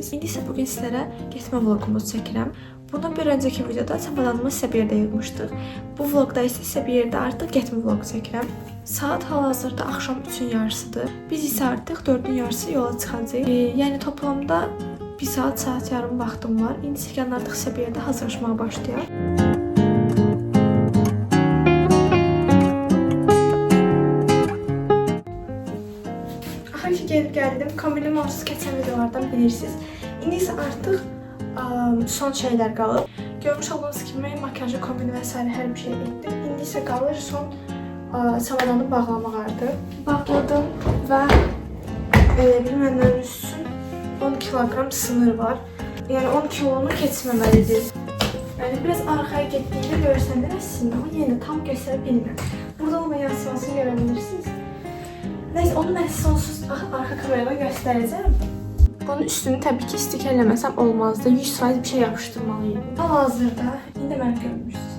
bilirsiniz. İndi isə bugün sizlərə getmə vlogumuzu çəkirəm. Bundan bir öncəki videoda çamadanımı sizə bir yerdə yığmışdıq. Bu vlogda isə sizə bir yerdə artıq getmə vlogu çəkirəm. Saat hal-hazırda axşam 3-ün yarısıdır. Biz isə artıq 4-ün yarısı yola çıxacağıq. Yəni toplamda 1 saat yarım vaxtım var. İndi isə artıq sizə bir yerdə hazırlaşmağa başlayaq. Axır ki gelib gəldim. Kombinim onsuz keçən videolardan bilirsiniz. İndi isə artıq son şeyler qalır. Görmüş olduğunuz kimi makyajı, kombini və s. hər bir şey etdim. İndi isə qalır son çamadanı bağlamaq artıq. Bağladım və bilmənlərin üstün 10 kilogram sınır var. Yəni 10 kilonu keçməməlidir. Yəni biraz arxaya getdiyini görsəndə əslində, amma yenə tam göstərə bilmirəm. Burada olma yansımasını görə bilirsiniz. Neyse, onu mən sizə onsuz arxa kamerada göstərəcəm. Bunun üstünü təbii ki istik eləməsəm olmazdı. 100% bir şey yapışdırmalıydım. Hal-hazırda, indi mən görmüşsünüz.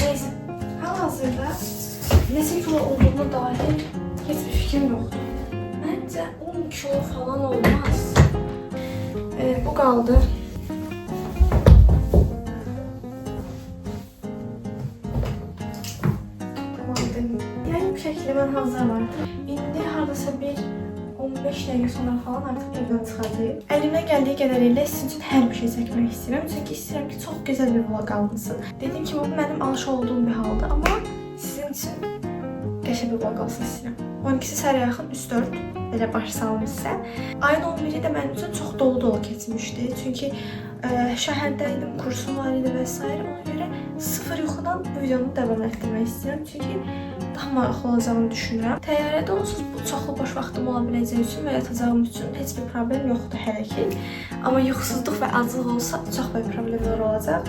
Neyse, hal-hazırda neçə kilo olduğunu dahi heç bir fikrim yoxdur. Məncə 10 kilo falan olmaz. Bu qaldı. Yəni bu şəkildə mən hazır var. İndi hardasa bir 15 dəqiqə sonra falan artıq evdən çıxacağım. Əlimdən gəldiyi qədərilə sizin üçün hər bir şey çəkmək istəyirəm. Çünki istəyirəm ki, çox gözəl bir vlog alınsın. Dediyim kimi, bu mənim alış olduğum bir haldır, amma sizin üçün qəşəng bir vlog olsun istəyirəm. 12-si səhərə yaxın 3-4 belə baş salım sizə. Ayın 11-i də mənim üçün çox dolu keçmişdi. Çünki şəhərdəydim, kursum var idi və s. Ona görə sıfır yuxudan bu videonu davam etdirmək istəyirəm. Çünki daha maraqlı olacağını düşünürəm. Təyyarədə onsuz bu çoxlu boş vaxtım ola biləcəyi üçün və yatacağım üçün heç bir problem yoxdur hələ ki. Amma yuxusuzluq və aclıq olsa çox böyük problemlər olacaq.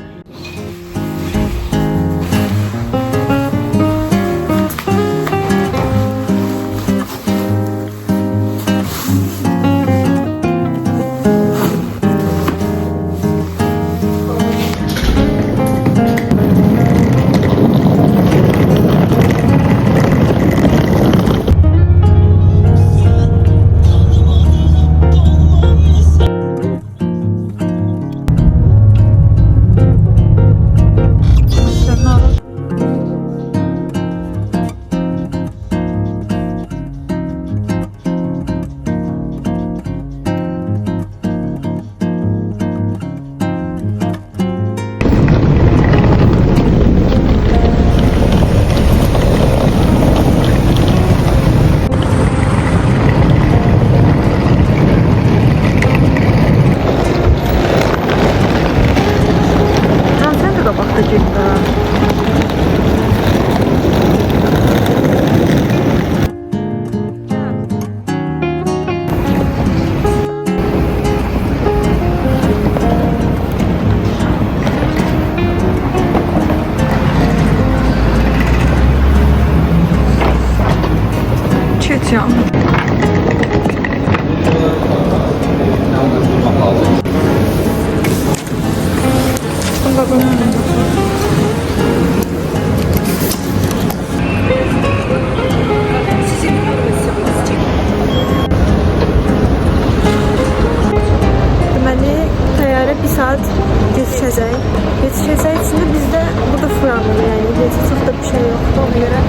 Yetişəcək üçün də bizdə burada fıranır, yəni gecə çox da bir şey yoxdur, ona görə.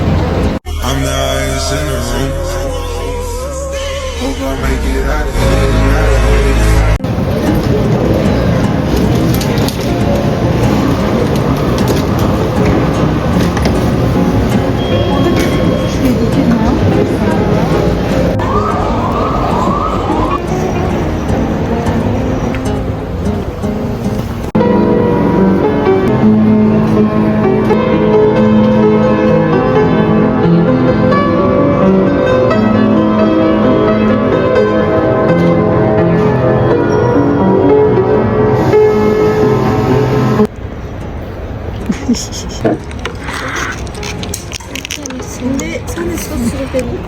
Şimdi sen de sos sürüp edin.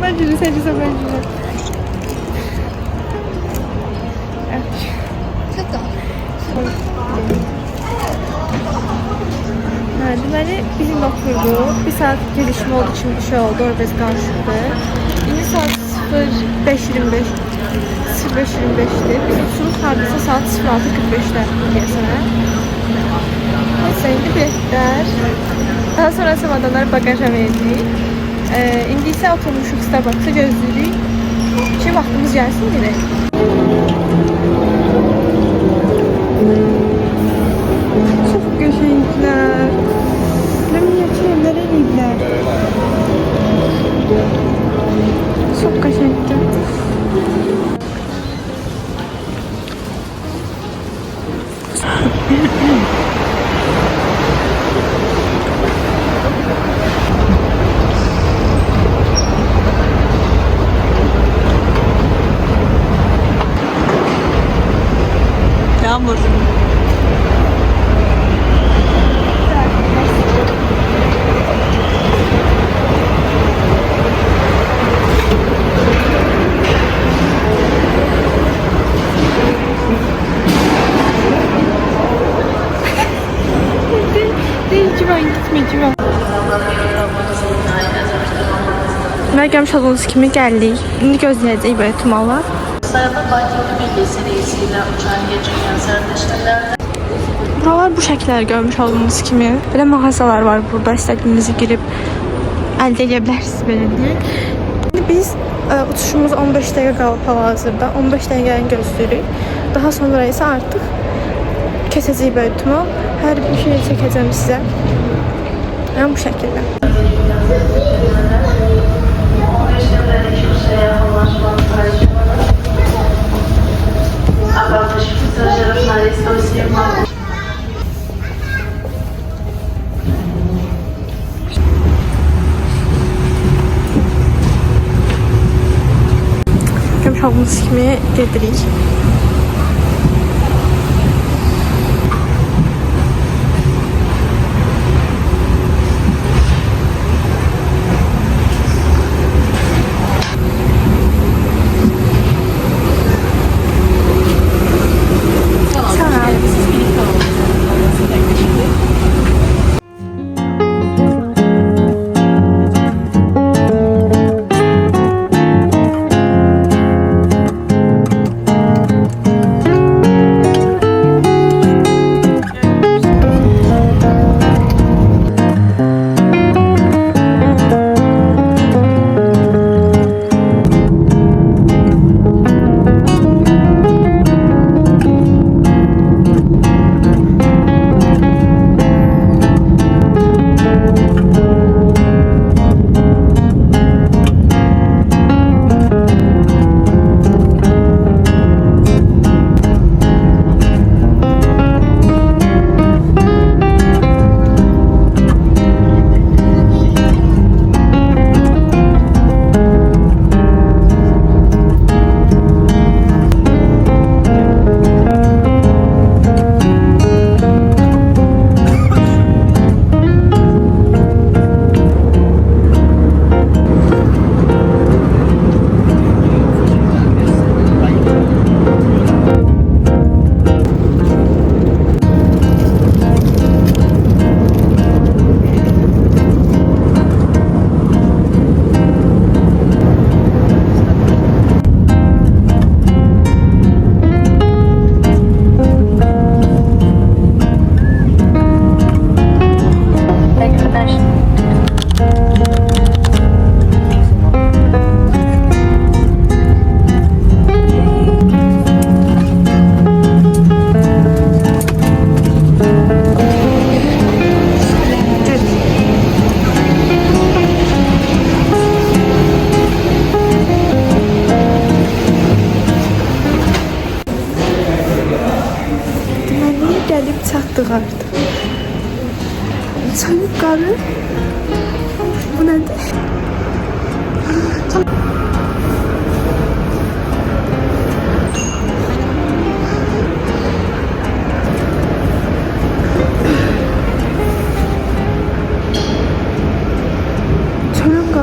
Ben cürü, sen cürü, ben cürü. Çok da. Deməli, biz indi oturduq. Bir saat gelişme olduğu için bir şey oldu. Orada biz qarşıdı. İndi saat 05:25. 05:25'dir. Biz oturuq hardasa saat 06:45'də deyəsən. Neyse, indi biletlər. Daha sonra çamadanları bagaja verdik. İndi isə oturmuşuq Starbucks'a gözləyirik ki, vaxtımız gəlsin gedək. Çok qəşənglər. Miniatür evlər eləyiblər. Çok qəşəngdir. Yağmur. Değil ki ben gitmeyeceğim. Mən gəlmiş olduğunuz kimi gəldik. İndi gözləyəcəyik böyle tumanlar. Sayılı Viking bilgisayarıyla uçan geçirken sərnişinlərdə Buralar bu şəkillər görmüş olduğunuz kimi. Belə mağazalar var burada. İstədiyinizi girib əldə edə bilərsiniz belə deyək. İndi biz uçuşumuz 15 dəqiqə qalıb hal-hazırda. 15 dəqiqəni gözləyirik. Daha sonra isə artıq keçəcəyik böyle tuman. Hər bir şey çəkəcəm sizə. Yəni bu şəkildə. 15 yılda kimseye yakınlaşmanın paylaşımını abartışıp stajyerim sayesinde öseyim. Görmüş olduğunuz kimi gedirik.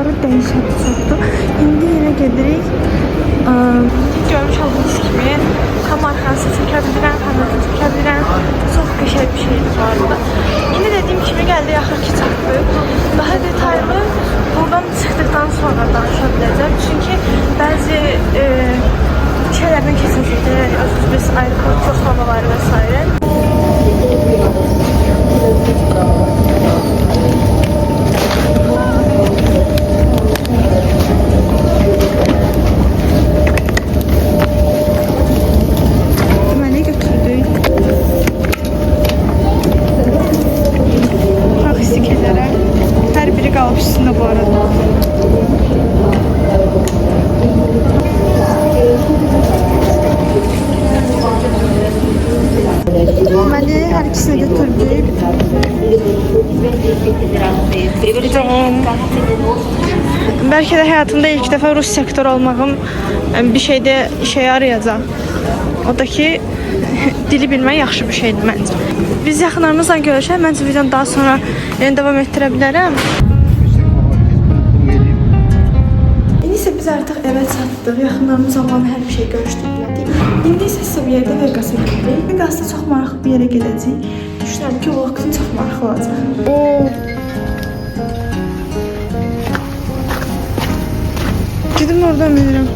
Bunları dəhşətli çoxdur. İndi yenə gedirik. Görmüş olduğunuz kimi tam arxası çəkə bilirəm, kanatı çəkə bilirəm. Çox qəşəng bir şeydir bu arada. İndi dediyim kimi gəldi axırki çatdı. Daha detaylı buradan çıxdıqdan sonra danışa biləcəm. Çünki bəzi şeylərdən keçəcəkdir. Özünüz ayrı çoxlamaları və s. Üstünde bu arada. Beni her ikisine götürdük. Belki de hayatımda ilk defa Rus sektör olmağım bir şeyde işe yarayacaq. O da ki dili bilmək yaxşı bir şeydir məncə. Biz yaxınlarımızla görüşək. Məncə videonu daha sonra devam etdirə bilərəm. Biz artıq evə çatdıq. Yaxınlarımız zamanı hər bir şey görüşdük. İndi isə Seviyədə Vegas'a gedirik. Vegas'da çox maraqlı bir yerə gedəcəyik. Düşünürəm ki, o vaxt çox maraqlı olacaq. Gedim oradan bilirəm.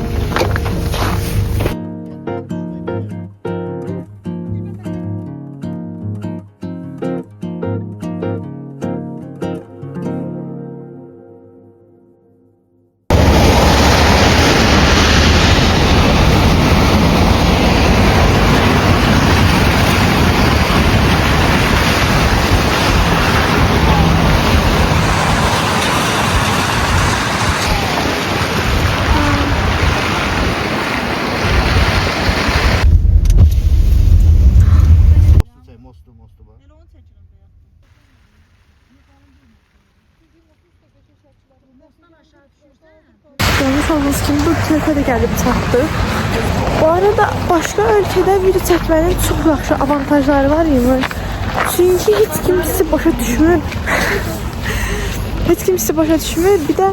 Görmüş olduğunuz kimi bu tarafa da gəlib çatdıq. Bu arada başqa ölkədə video çəkmənin çox yaxşı avantajları var imiş. Çünki heç kim sizi başa düşmür. Heç kim sizi başa düşmür. Bir də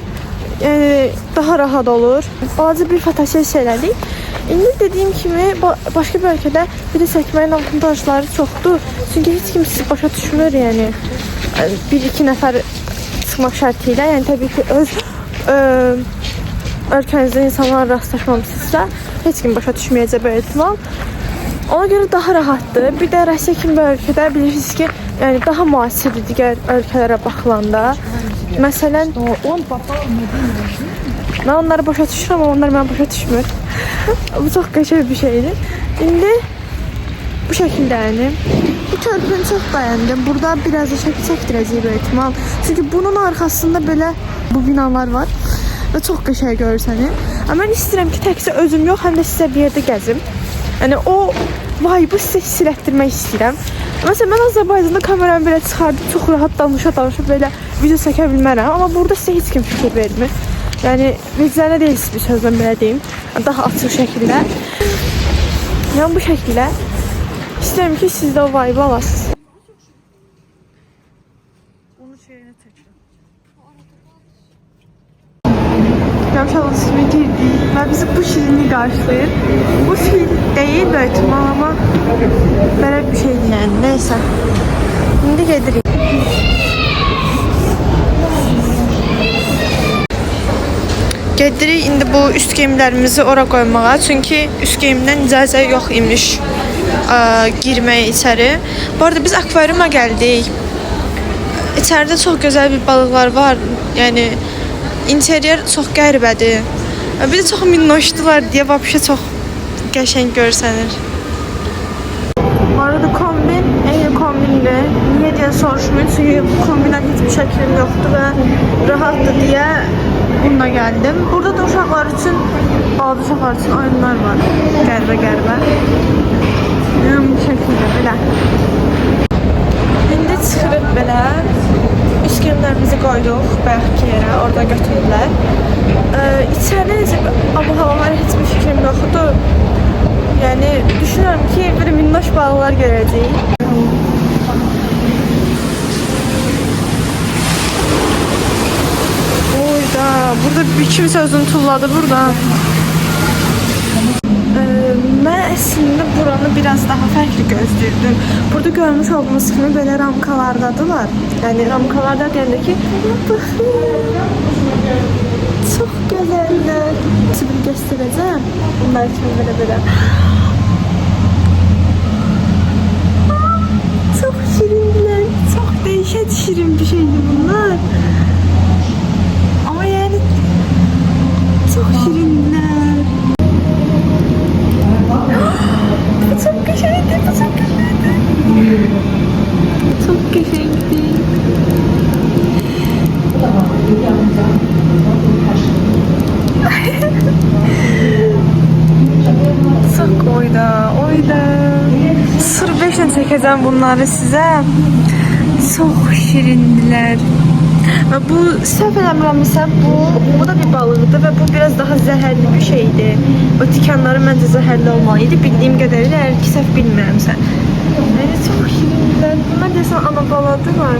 daha rahat olur. Balaca bir fotosesiya elədik. İndi dediyim kimi başqa bir ölkədə video çəkmənin avantajları çoxdur. Çünki heç kim sizi başa düşmür, yəni bir-iki nəfər çıxmaq şərti ilə, yəni təbii ki öz ölkənizdə insanlarla rastlaşmamısınızsa heç kim başa düşməyəcək bir ehtimal. Ona görə daha rahatdır. Bir də Rusiya kimi bir ölkədə bilirsiniz ki, yəni daha müasirdir digər ölkələrə baxılanda. Məsələn, mən onları başa düşürəm, amma onlar mənə başa düşmür. Bu çox qəşəng bir şeydir. İndi bu şəkildə yəni. Bu körpünü çox bəyəndim. Burada biraz da şəkil çəkdirəcəyik bir ehtimal. Çünki bunun arxasında belə bu binalar var. Və çox qəşəng görürsənir. Amma mən istəyirəm ki, təkcə özüm yox, həm də sizə bir yerdə gəzim. Yəni o vibe-ı sizə hiss elətdirmək istəyirəm. Məsələn, mən Azərbaycanda kameramı belə çıxardım, çox rahat danışa belə video çəkə bilmərəm. Amma burada sizə heç kim fikir vermir. Yəni vicdanə deyilsiniz bir sözlə belə deyim. Daha açıq şəkildə. Yəni bu şəkildə istəyirəm ki, siz də o vibe-ı alasınız. Onu şeyinə çəkirəm. Görmüş olduğunuz kimi girdik və bizi bu şirinlik qarşılayır. Bu fil deyil böyük ihtimal, amma belə bir şeydir yəni, neysə. İndi gedirik. Gedirik indi bu üst geyimlərimizi ora qoymağa, çünki üst geyimdən icazə yox imiş girməyə içəri. Bu arada biz akvariuma gəldik. İçəridə çox gözəl bir balıqlar var, yəni interior çox qəribədir. Bir də çox minnoşdular deyə vəbşə çox qəşəng görsənir. Bu arada kombin eyni kombindir. Niyə deyə soruşmayın, çünki bu kombindən hiçbir şəklim yoxdur və rahatdır deyə bununla gəldim. Burada da uşaqlar üçün, balaca uşaqlar üçün oyunlar var. Qəribə. Bu şəkildə belə. İndi çıxırıq belə. Üst geyimlərimizi qoyduq bayaqki yerə, orada götürdülər. İçəridə necə hava var, heç bir fikrim yoxdur. Yəni düşünürəm ki, belə minnoş balıqlar görəcəyik. Burada burada bir kimsə özünü tulladı burada. Mən əslində buranı biraz daha fərqli gözləyirdim. Burada görmüş olduğunuz kimi belə ramkalardadılar. Yəni ramkalarda deyəndə ki, çox gözəllər. Sizi göstərəcəm. Bunlar kimi belə. Çok şirinler. Çok dehşet şirin bir şeydi bunlar. Ama yani çok şirinler. Bu çok güzeldi. Çok güzeldi. Çok oyda. Sır 5'le çəkəcəm bunları sizə. Çox şirindiler. Və bu səhv eləmirəmsə bu da bir balıqdır və bu biraz daha zəhərli bir şeydir. O tikanları məncə zəhərli olmalıydı. Bildiyim qədərilə, əgər ki səhv bilmirəmsə. Yəni çox şirindiler. Bunlar desən ana baladılar.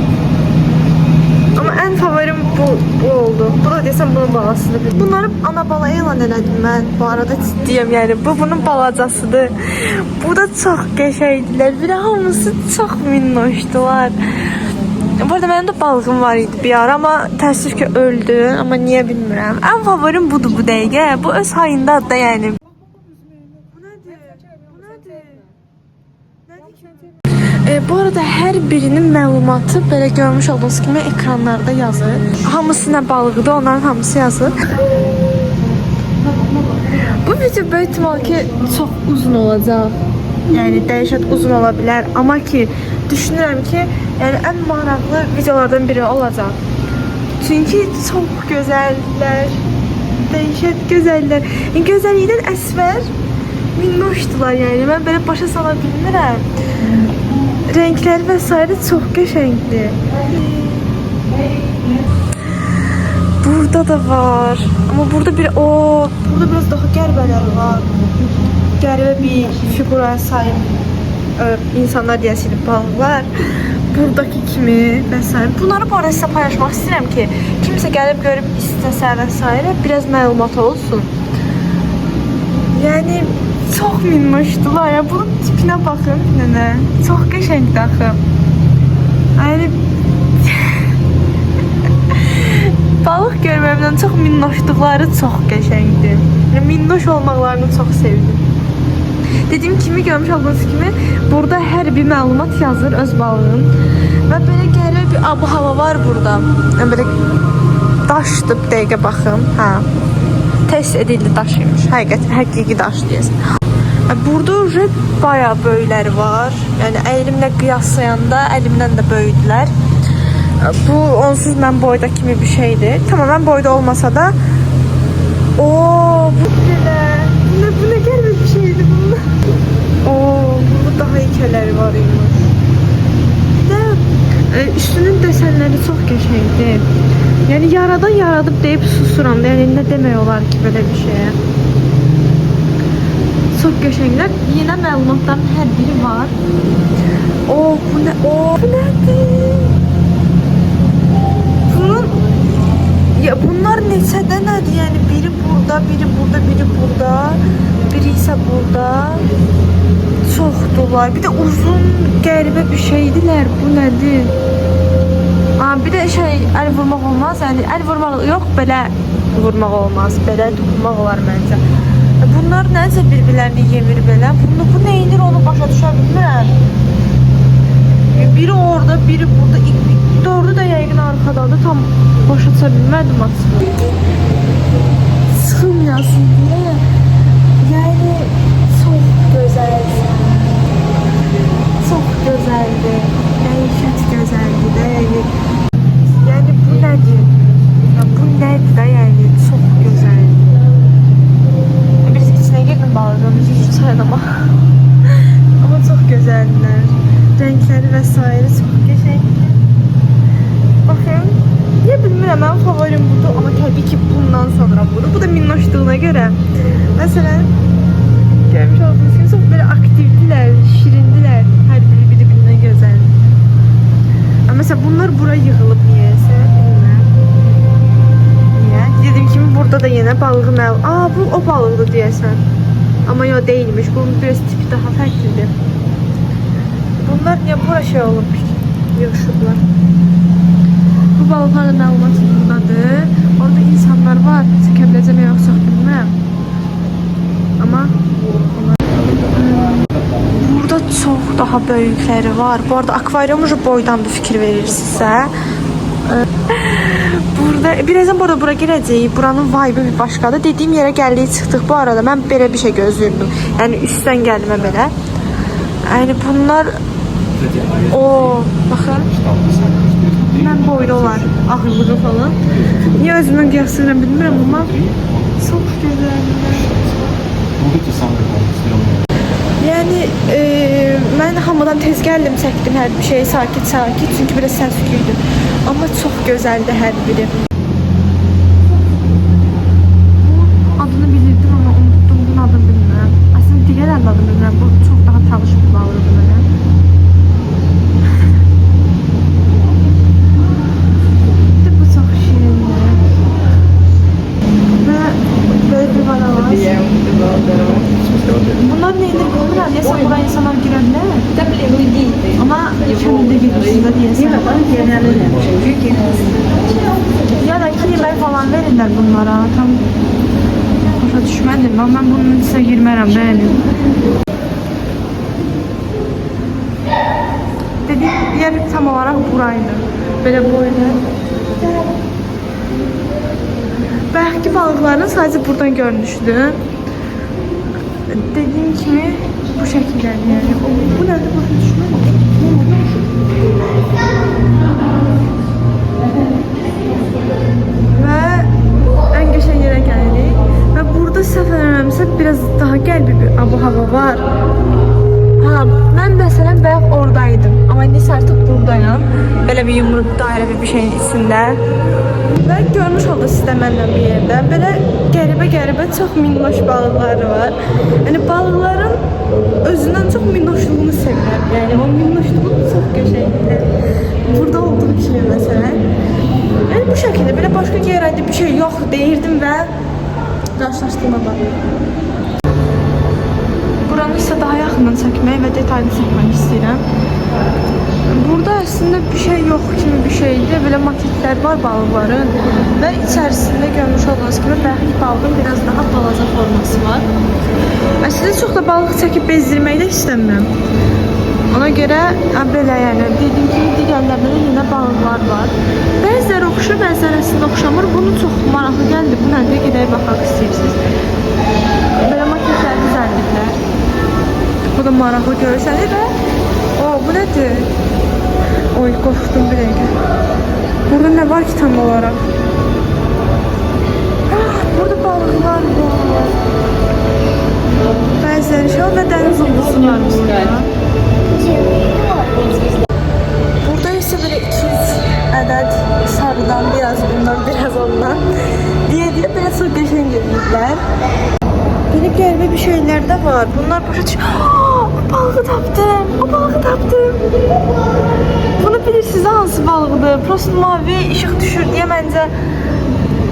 Amma ən favorim bu oldu. Bu da desəm bunun balasıdır. Bunları ana bala elan elədim mən. Bu arada ciddiyəm, yəni bu bunun balacasıdır. Bu da çox qəşəngdilər. Bir də hamısı çox minnoşdular. Bu arada mənim də balığım var idi bir ara, amma təəssüf ki öldü. Amma niyə bilmirəm. Ən favorim budur bu dəqiqə. Bu öz hayındadır da yəni. Bu arada hər birinin məlumatı belə görmüş olduğunuz kimi ekranlarda yazır. Hamısı nə balığıdır, onların hamısı yazır. Bu video böyük ihtimal ki çox uzun olacaq. Yəni dəhşət uzun ola bilər, amma ki düşünürəm ki, yəni ən maraqlı videolardan biri olacaq. Çünki çox gözəllər, dəhşət gözəllər. Gözəllikdən əsvər minnoşdular, yəni mən belə başa sala bilmirəm. Renkleri vesaire çok qəşəngdir. Burada da var. Ama burada burada biraz daha qərbələr var. Qəribə bir figuraya sahip insanlar deyəsiniz balıqlar. Buradaki kimi vesaire. Bunları bu arada sizə paylaşmaq istəyirəm ki, kimsə gəlib görüb istəsə vesaire biraz məlumat olsun. Yəni çok minnoşdular ya. Bunun tipine bakın nene. Çok qəşəngdir axı. Yani balıq görməyimdən çox minnoşduqları çox qəşəngdir. Yəni minnoş olmaqlarını çox sevdim. Dediyim kimi, görmüş olduğunuz kimi burada hər bir məlumat yazır öz balığın. Və belə qəribə bir abu-hava var burada. Yəni belə daşdır, bir dəqiqə baxım. Hə. Test edildi daşıymış. Həqiqi daş deyəsən. Burada bayağı böyükləri var. Yəni əlimlə qiyaslayanda əlimdən də böyüdülər. Bu onsuz mən boyda kimi bir şeydir. Tamam, mən boyda olmasa da bu ne qəribə bir şeydir bunlar. Burada daha ikələri var imiş. Bir də üstünün desenləri çox qəşəngdir. Yəni yaradan yaradıb deyib susuram da, yəni nə demək olar ki belə bir şeyə. Çok qəşənglər. Yine məlumatların hər biri var. Bu nədir? Bunlar neçədə nədir? Yəni biri burada, biri burada, biri burada, biri isə burada. Çoxdular. Bir də uzun qəribə bir şeydilər. Bu nədir? Bir də əl vurmaq olmaz. Yəni əl vurmaq yox, belə vurmaq olmaz. Belə dokunmaq olar məncə. Bunlar nəsə bir-birlərini yemir belə. Bu neyinir onu başa düşə bilmirəm. Biri orada, biri burada. Doğru da yəqin arxadadır. Tam başa düşə bilmədim aslında. Çıxmıyasın deyə. Yəni çox gözəldir. Çox gözəldir. Dəhşət gözəldir də. Yəni bu nədir? Bu nədir də yəni çox gözəldir. Balığım hiç çaynama. Ama çok güzeller. Renkleri vesaire çok güzeldir. Bakın. Ya bilmirəm, mənim favorim budur, ama tabii ki bundan sonra budur. Bu da minnoşluğuna göre. Mesela görmüş olduğunuz gibi çok böyle aktivdiler, şirindiler. Her biri birbirine güzel. Mesela bunlar buraya yığılıp niyeyse bilmirəm. Niye? Dedim ki Burada da yine balığın bu o balıqdır deyəsən. Amma yox değilmiş. Bunun biraz tipi daha fərqlidir. Bunlar niyə bura şey olub? Yığışıblar. Bu balıqların məlumatı buradadır. Orada insanlar var. Çəkə biləcəm yoxsa bilmirəm. Amma burada çox daha böyükləri var. Bu arada akvaryum boydan da fikir verirsinizsə. Burada birazdan bura girəcəyik. Buranın vibe'ı bir başqadır. Dediyim yerə gəldik, çıxdıq. Bu arada mən belə bir şey gözləyirdim. Yəni üstdən gəlmə belə. Yəni bunlar baxın. Mən boyda olar, ağırlığı falan. Niyə özümdən qiyaslayıram bilmirəm, amma çox gözəldir. Yəni mən hamıdan tez gəldim, çəkdim hər bir şey sakit. Çünki biraz səs-küydü. Amma çox gözəldir hər biri. Adını bilirdim, amma unutdum. Bunun adını bilmirəm. Əslində digərlərin adını bilmirəm. Bu çox daha tanış bir balıqdır mənə. Bu çox şirindir. Və böyle bir var var. Bunlar neydir bilmirəm. Deyəsən bura insanlar girə bilər. Amma kəmində girirsiniz də deyəsən. Ya da ki yemək falan verirlər bunlara. Tam başa düşmədim. Amma mən bunun içinə girmərəm. Bəli. Dediyim yer tam olaraq buraydı. Belə boyda. Bəlkə balıqların sadəcə buradan görünüşdü. Dediyim kimi bu şəkillərdir yəni. Bu nədir? Başa düşmədim. Və ən qəşəng yerə gəldik. Və burada səhv eləmirəmsə biraz daha qəlbi bir abu-hava var. Mən məsələn bayaq oradaydım. Amma indi artıq buradayam. Belə bir yumruq dairə bir şeyin içində. Və görmüş oldu siz də mənlə bir yerdə. Belə qəribə çox minnoş balıqları var. Yəni balıqların özündən çox minnoşluğunu sevirəm. Yəni o minnoşluğu çox qəşəngdir. Burada olduğu kimi məsələn. Yəni bu şəkildə belə başqa yerdə bir şey yox deyirdim və qarşılaşdırma var. Buranı isə daha yaxından çəkmək və detaylı çəkmək istəyirəm. Burada əslində bir şey yox kimi bir şeydir. Belə maketlər var balıqların və içərisində görmüş olduğunuz kimi bəlkə balığın biraz daha balaca forması var. Əslində çox da balıq çəkib bezdirmək də istəmirəm. Ona görə belə yəni dediyim kimi digərlərdə də yenə balıqlar var. Bəziləri oxşur, bəziləri əslində oxşamır. Bunu çox maraqlı gəldi. Bu nədir? Gedək baxaq istəyirsiniz. Belə maketlər düzəldirlər. Bu da maraqlı görsənir və bu nədir? Oy, qorxdum bir dəqiqə. Burada nə var ki tam olaraq? Burada balıqlar var. Bəziləri şey və dəniz ulduzu var burada. Burada isə belə 200 ədəd sarıdan, biraz bundan, biraz ondan deyə belə çox qəşəng görünürlər. Belə qəribə bir şeylər də var. Bunlar başa düşür. O balığı tapdım. Bunu bilirsiniz hansı balıqdır? Prosto mavi işıq düşür deyə məncə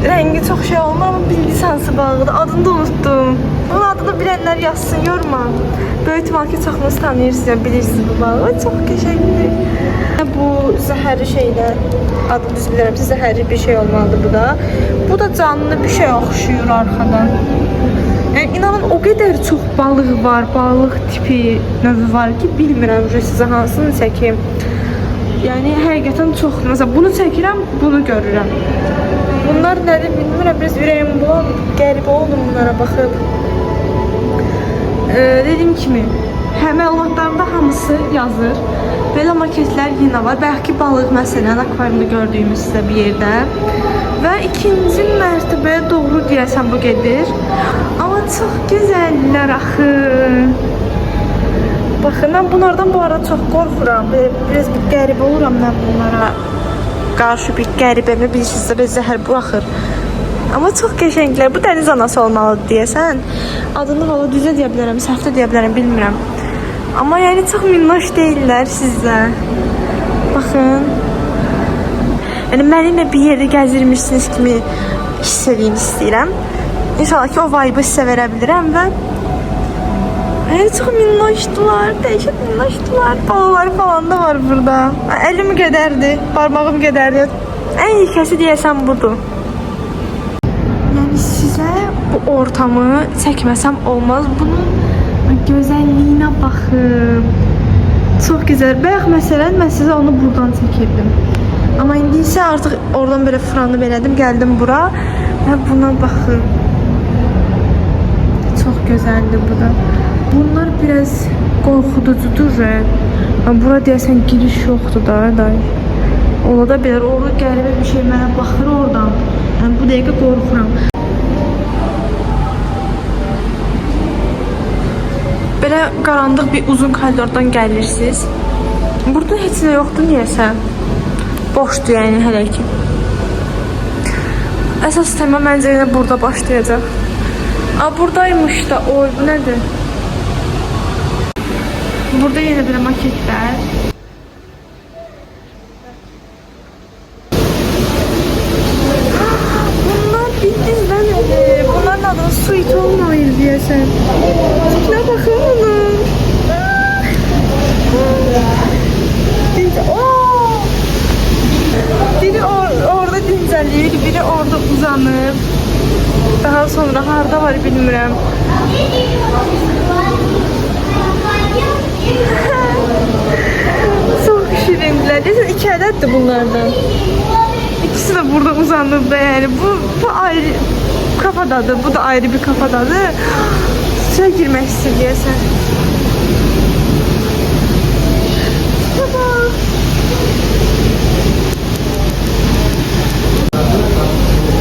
rəngi çox şey olmur, amma bildiniz hansı balıqdır. Adını da unutdum. Bunun adını bilənlər yazsın, yorma. Böyük ihtimal ki çoxunuz tanıyırsınız, bilirsiniz bu balığı. Çox qəşəngdir. Bu zəhərli şeylər, adını düz bilirəmsə zəhərli bir şey olmalıdır bu da. Bu da canlı bir şey oxşuyur arxadan. Yəni inanın o qədər çox balıq var, balıq tipi növü var ki, bilmirəm sizə hansını çəkim. Yəni həqiqətən çox. Məsələn, bunu çəkirəm, bunu görürəm. Bunlar nədir bilmirəm, biraz ürəyim bulan, qəribə oldum bunlara baxıb. Dediyim kimi, məlumatlarımda hamısı yazır. Belə maketlər yenə var. Bəlkə balıq məsələn akvaryumda gördüyümüz sizə bir yerdə. Və ikinci mərtəbəyə doğru deyəsən bu gedir. Amma çox gözəllər axı. Baxın, mən bunlardan bu arada çox qorxuram. Biraz bir qəribə oluram mən bunlara. Qarşı bir qəribəmi bilirsinizsə bir zəhər buraxır. Amma çox qəşənglər. Bu dəniz anası olmalıdır deyəsən. Adını valla düzə deyə bilərəm, səhv də deyə bilərəm, bilmirəm. Amma yəni çox minnoş deyirlər sizdə. Baxın. Yəni mənimlə bir yerdə gəzirmişsiniz kimi hiss edeyim istəyirəm. İnşallah ki, o vibe-ı sizə verə bilirəm və çox minnoşdular, dəhşət minnoşdular. Balalar falan da var burada. Əlim qədərdir, parmağım qədərdir. Ən yekəsi deyəsəm budur. Yəni sizə bu ortamı çəkməsəm olmaz. Bunun gözəlliyinə baxın. Çox gözəl. Bayaq məsələn mən sizə onu buradan çəkirdim. Amma indi isə artıq oradan belə fıranıb elədim, gəldim bura və buna baxın. Çox gözəldir bu da. Bunlar biraz qorxuducudur. Bura deyəsən giriş yoxdur da. Ola da bilər, orada qəribə bir şey mənə baxır oradan. Bu dəqiqə qorxuram. Belə qaranlıq bir uzun koridordan gəlirsiniz. Burada heç nə yoxdur niyəsə. Boşdur yəni hələ ki. Əsas tema məncə yenə burada başlayacaq. Buradaymış da, oy bu nədir? Burada yenə belə maketlər. Bunlar bildiğinden bunların adını sweet olmayır diyesen. Tipine bakın onun. Biri orada dincəlir, biri orada uzanır. Daha sonra harda var bilmirəm. Çok şirindiler. Desin 2 ədəddir bunlardan. İkisi de burada uzanıb da yani. Bu ayrı kafadadır, bu da ayrı bir kafadadır. Suya girmək istəyirsən. Baba.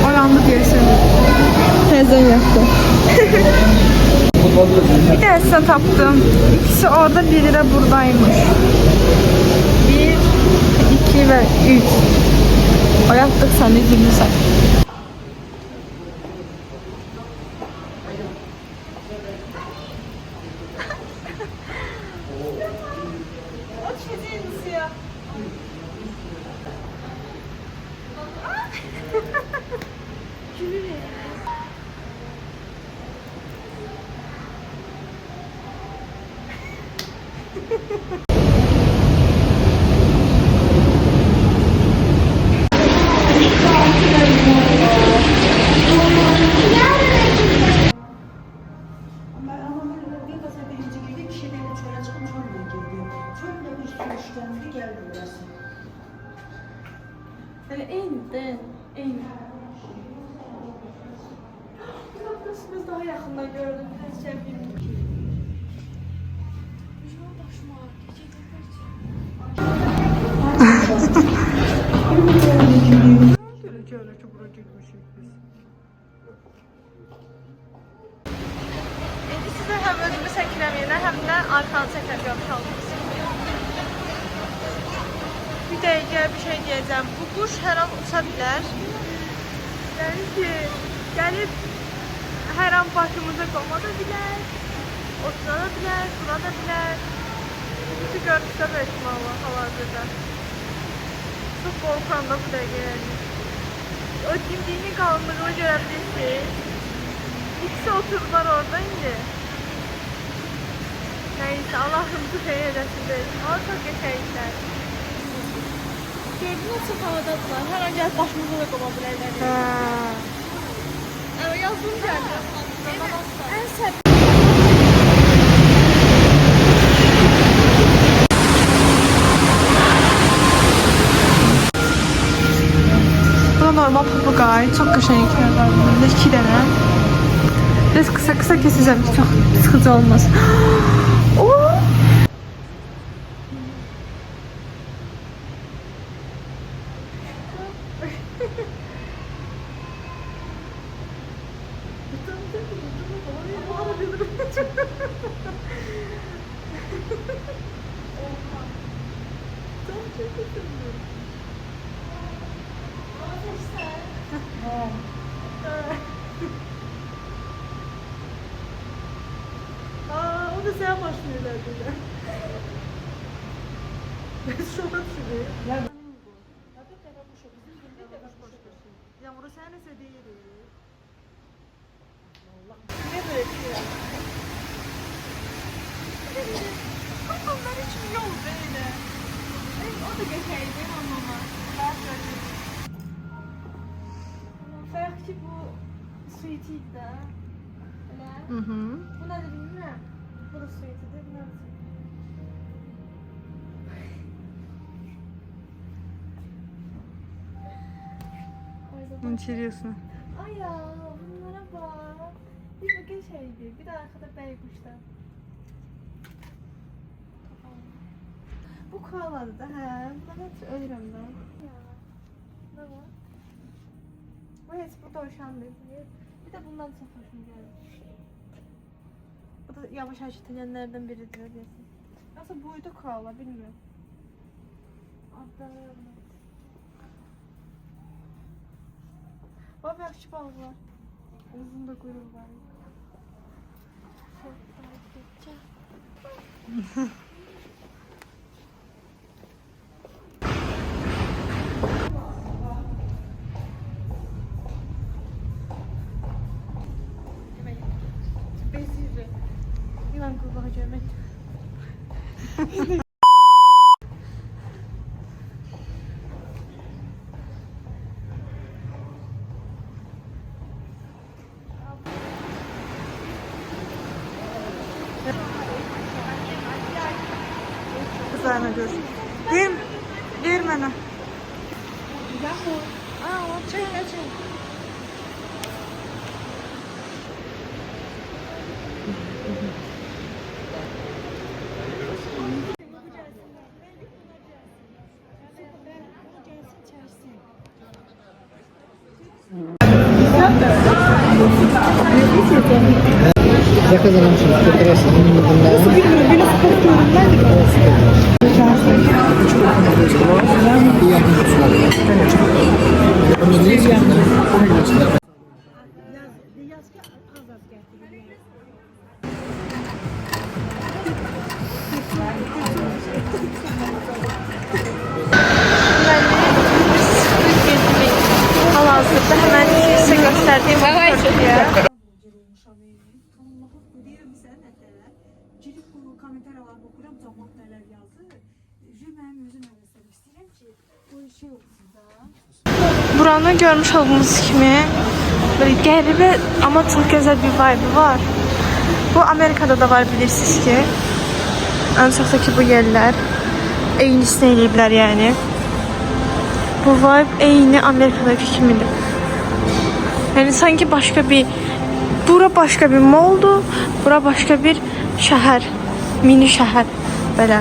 Oyandı deyəsən. Təzən yaptı. Bir de size tapdım. İkisi orada, biri de buradaymış. 1, 2 ve 3. Oyattık seni gülürsen. O çocuğun siyah. Gülür ya. Böyle en. Biz daha yakında gördüm. İndi sizə həm özümü çəkirəm yenə, həm də arkanı çəkirəm görmüş oldunuz. Bir dəqiqə bir şey deyəcəm. Bu quş hər an uça bilər. Yəni ki, gəlib hər an başımıza qoma da bilər, otura da bilər, dura da bilər. Bizi görmüşsə böyük ihtimalle hal-hazırda. Çox qorxuram da bu dəqiqə yəni. O dimdiyinin qalınlığını görə bilirsiniz. İkisi oturdular orada indi. Neyse, Allah'ımızı xeyir edəsin deyil. Ama çok geçerlikler. Gördünüz çok havadadılar. Her an gelip başımıza da qoma bilərlər. Evet, yazdım geldi. En sevdiğim. Normal papagay, çok qəşənglər var burada. 2 dənə. Biraz kısa keseceğim ki çok sıkıcı olmaz. O da sen başlıyorlar burada. Ben şoka düşürüyorum. Ya burası her neyse değil. da geçeydi anlama. Fark ki bu sweetiydi de. Öyle. Bu nedir bilmiyorum. Bu da sweetidir. Bu nedir? İçeriyorsun. Ay ya bunlara bak. Bir bu geçeydi. Bir de arkada beykuşlar. Bu koaladı da hə. Bundan hepsi ölürüm ben. Ya. Ne var? Bu heç bu dovşan değil. Bir de bundan çok hoşum gelir. Bu da yavaş hareket edenlerden biridir diyorsun. Yoksa buydu koala bilmiyorum. Adları yok. Bak yakışık balığı var. Uzun da kuyruğu var. Çok hariketçe. Besizce. Yılan kurbağa görmek. Kızlarına gör. Ver bana. Aa, o çay. Yakalamışsınız. Fotoğrafını bundan. Hal-hazırda hemen size gösterdiğim ya. Komentarlar okuram, cəmaət nələr yazır. Mənim özüm əvəzləmək istəyirəm ki, bu şey olsun da. Buranı görmüş olduğunuz kimi böyle qəribə ama çok güzel bir vibe var. Bu Amerika'da da var bilirsiniz ki. En çok da ki bu yerler eynisini eləyiblər yani. Bu vibe eyni Amerika'daki kimidir. Yani sanki başka bir bura başka bir moldu, bura başka bir şəhər, mini şəhər belə.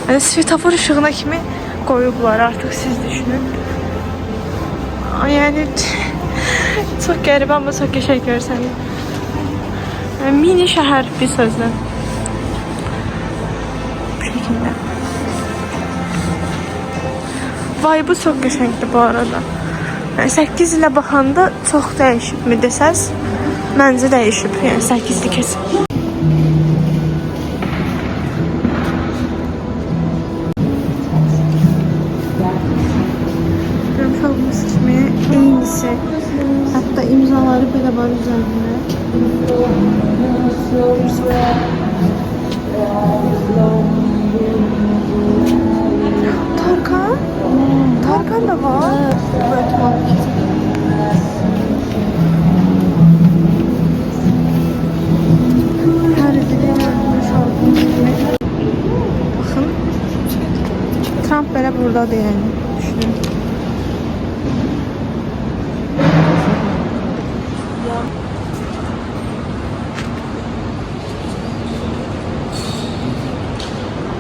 Yəni svetofor işığına kimi qoyublar artıq siz düşünün. Yəni çox qəribə amma çox qəşəng görsənir. Yəni, mini şəhər bir sözlə. Bu şəkildə. Vibe çox qəşəngdir bu arada. Yəni 8 ilə baxanda çox dəyişibmi desəz, məncə dəyişib. Yəni 8-li kesin. Görmüş olduğunuz kimi eynisi. Hatta imzaları belə var üzərində. Tarkan? Tarkan da var. Böyle tuhaf. Her biri görmüş olduğunuz gibi. Bakın. Trump böyle burada değil yani. Düşünün.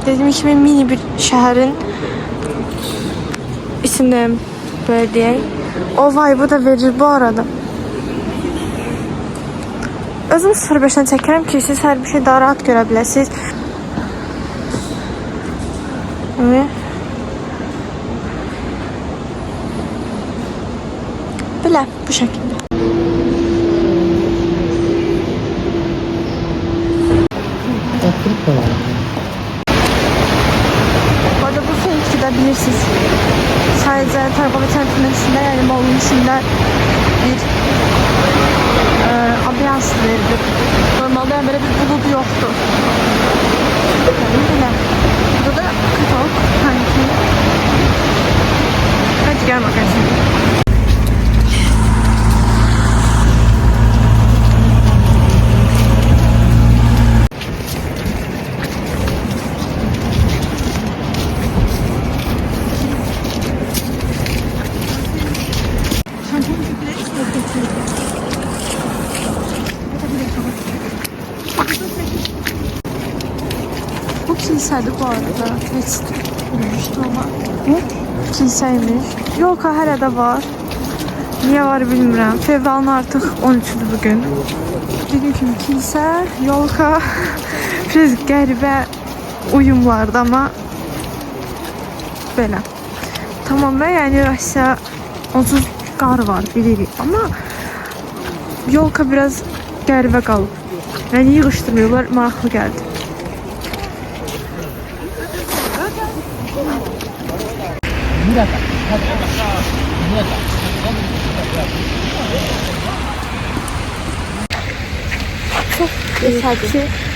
Dediğim gibi mini bir şehrin içinde böyle diye. O vibe'ı da verir bu arada. Özüm 0.5'den çekerim ki siz her bir şey daha rahat görebilirsiniz. Ve böyle bu şekilde. Bu arada bu fake'i de bilirsiniz. Sadece Torbalı Kenti'nin içinde yani Bolu'nun içinde bir ambiyans verilir. Normalde böyle bir bulut yoktu. Yani böyle. Burada da katalog sanki. Kilsədir bu arada. Heç bilmişdim ama. Kilsəymiş. Yolka hələ də var. Niyə var bilmirəm. Fevralın artıq 13-dür bugün. Dediğim kimi kilsə, yolka biraz qəribə uyumlardı ama belə. Tamam və yəni Rusiya onsuz qar var bilirik ama yolka biraz qəribə qalıb. Yəni yığışdırmıyorlar, maraqlı gəldi. Çok yeterli.